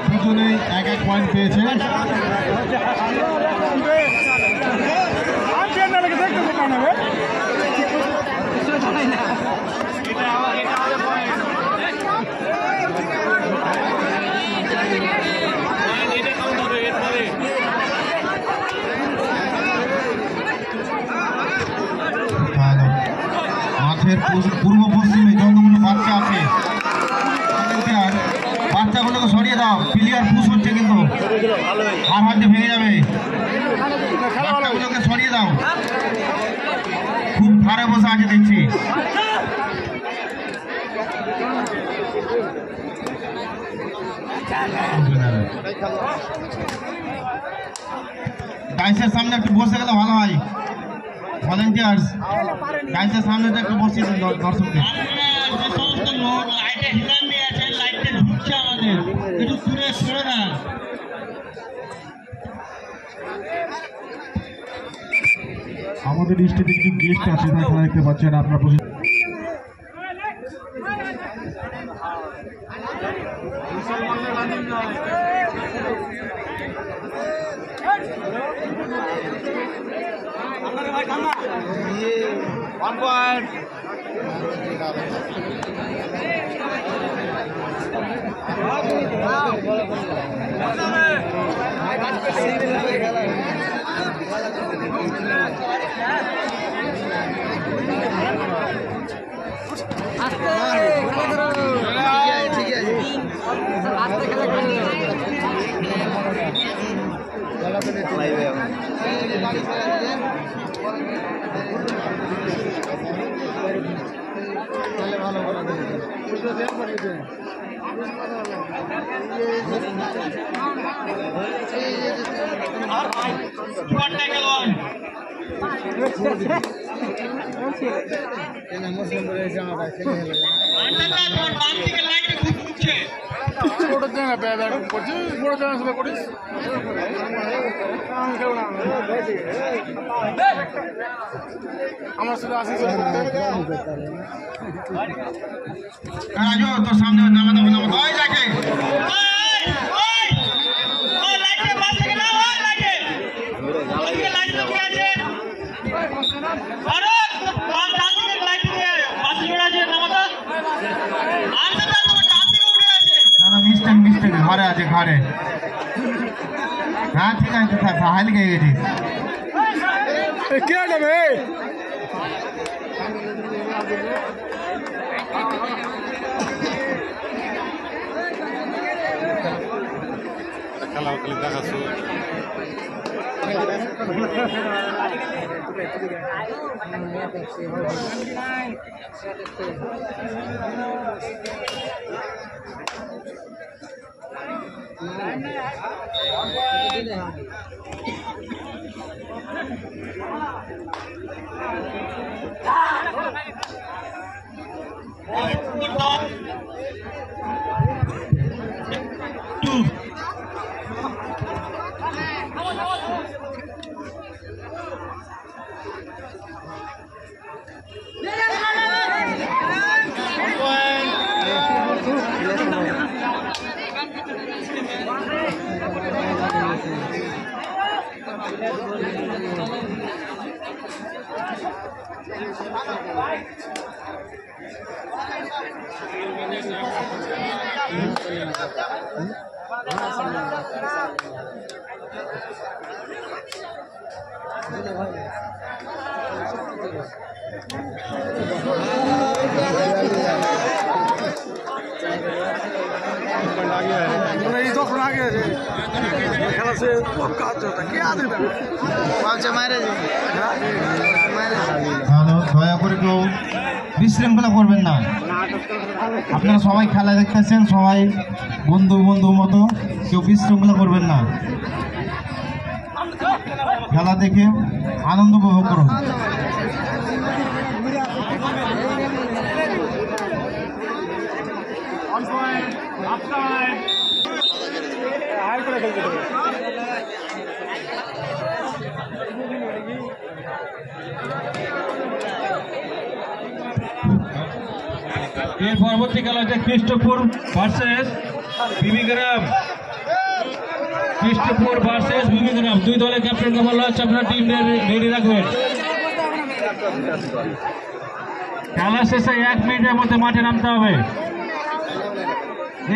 দুজনেই এক এক পয়েন্ট পেয়েছে। মাঠের পূর্ব পশ্চিমে যতগুলো বাচ্চা আছে বাচ্চাগুলোকে সরিয়ে দাও, প্লেয়ার পুশ হচ্ছে কিন্তু আর হাতে ভেঙে যাবে। বাচ্চাগুলোকে সরিয়ে দাও, খুব ধারে বসে আছে দেখছি। ডাইসের সামনে একটু বসে গেলে ভালো হয়। ভলেন্টিয়ার্স ডাইসের সামনে একটু বসে দর্শকদের। আমাদের স্টেজে কিছু গেস্ট আছে, তারা দেখতে পাচ্ছেন আপনার আমার সাথে আসিস রাজু তোর সামনে নামাতে হবে ওই দেখে মিস্টেক ঘরে আছে ঘরে। হ্যাঁ ঠিক আছে হাইলে গিয়ে গেছিস কে নেবে খেলা খালি দেখাচ্ছ দয়া করে কেউ বিশৃঙ্খলা করবেন না। আপনারা সবাই খেলা দেখতেছেন, সবাই বন্ধু মতো, কেউ বিশৃঙ্খলা করবেন না। খেলা দেখে আনন্দ উপভোগ করুন। এর পরবর্তী খেলা হচ্ছে কৃষ্ণপুর ভার্সেস বিবিগ্রাম। কৃষ্ণপুর ভার্সেস বিবিগ্রাম, দুই দলের ক্যাপ্টেনকে বলা হচ্ছে আপনারা টিম রেডি রাখবেন। খেলা শেষে 1 মিনিটের মধ্যে মাঠে নামতে হবে।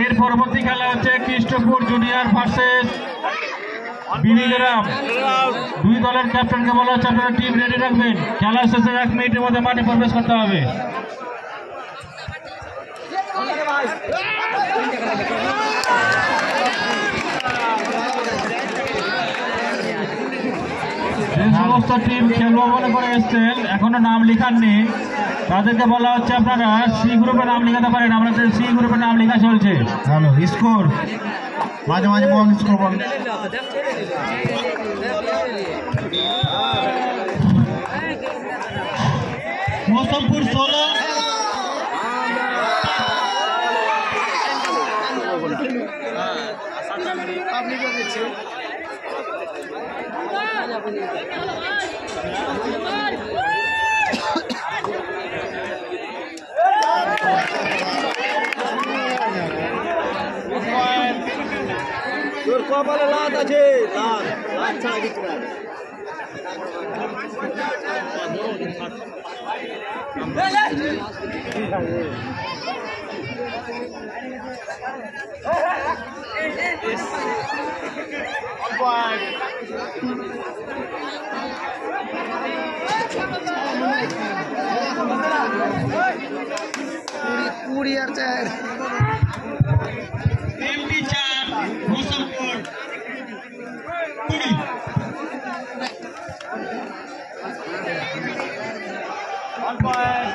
এর পরবর্তী খেলা হচ্ছে কৃষ্ণপুর জুনিয়র ভার্সেস বিবিগ্রাম, দুই দলের ক্যাপ্টেনকে বলা হচ্ছে আপনারা টিম রেডি রাখবেন। খেলা শেষে 1 মিনিটের মধ্যে মাঠে প্রবেশ করতে হবে। যে সমস্ত টিম খেলবো বলে করে এসছেন এখনো নাম লিখাননি, তাদেরকে বলা হচ্ছে আপনারা সি গ্রুপে নাম লিখাতে পারেন। আমাদের সি গ্রুপে নাম লেখা চলছে। হ্যালো, স্কোর মাঝে মাঝে বল স্কোর বল। মৌসুমপুর 16, তোর কপালে লাত আছে, লাত ছাড়া কিছু না। কুড়ি আর 4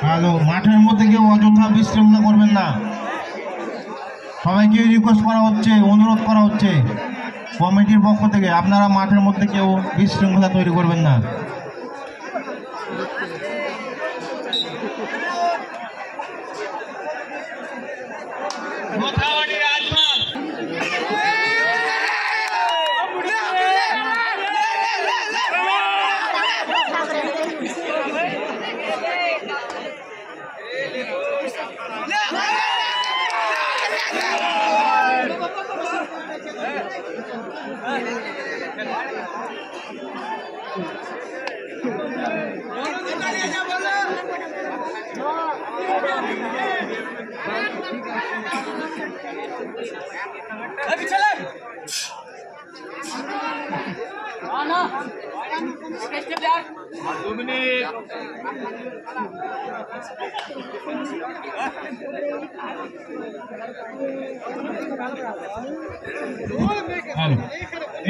হ্যালো, মাঠের মধ্যে কেউ অযথা বিশৃঙ্খলা করবেন না। সবাইকে রিকোয়েস্ট করা হচ্ছে, অনুরোধ করা হচ্ছে কমিটির পক্ষ থেকে, আপনারা মাঠের মধ্যে কেউ বিশৃঙ্খলা তৈরি করবেন না।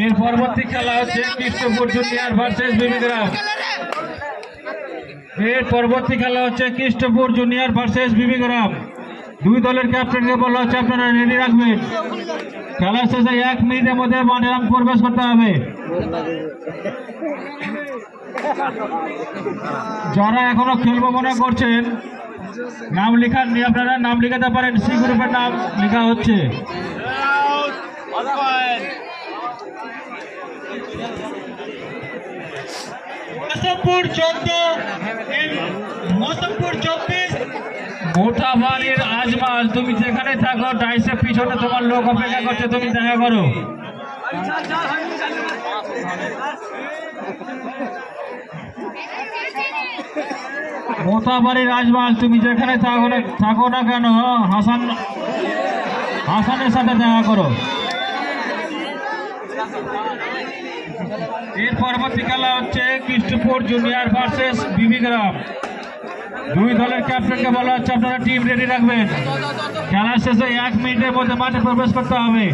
এর পরবর্তী খেলা হচ্ছে কৃষ্ণপুর জুনিয়র ভার্সেস বিবিগ্রাম। এর পরবর্তী খেলা হচ্ছে কৃষ্ণপুর জুনিয়র ভার্সেস বিবিগ্রাম, দুই দলের ক্যাপ্টেনকে বলা হচ্ছে আপনারা রেডি রাখবেন। খেলা শেষে 1 মিনিটের মধ্যে মাঠে প্রবেশ করতে হবে। যারা এখনো খেলবো মনে করছেন নাম লিখাননি, আপনারা নাম লিখাতে পারেন। সি গ্রুপের নাম লেখা হচ্ছে। মোটাবাড়ির আজমাল, তুমি যেখানে থাকো ডাইসের পিছনে তোমার লোক অপেক্ষা করছে, তুমি দেখা করো। মোটাবাড়ির আজমাল, তুমি যেখানে থাকো না কেন হাসানের সাথে দেখা করো। এর পরবর্তী খেলা হচ্ছে কৃষ্ণপুর জুনিয়র ভার্সেস বিবিগ্রাম, দুই দলের ক্যাপ্টেনকে বলা হচ্ছে আপনারা টিম রেডি রাখবেন। খেলা শেষে 1 মিনিটের মধ্যে মাঠে প্রবেশ করতে হবে।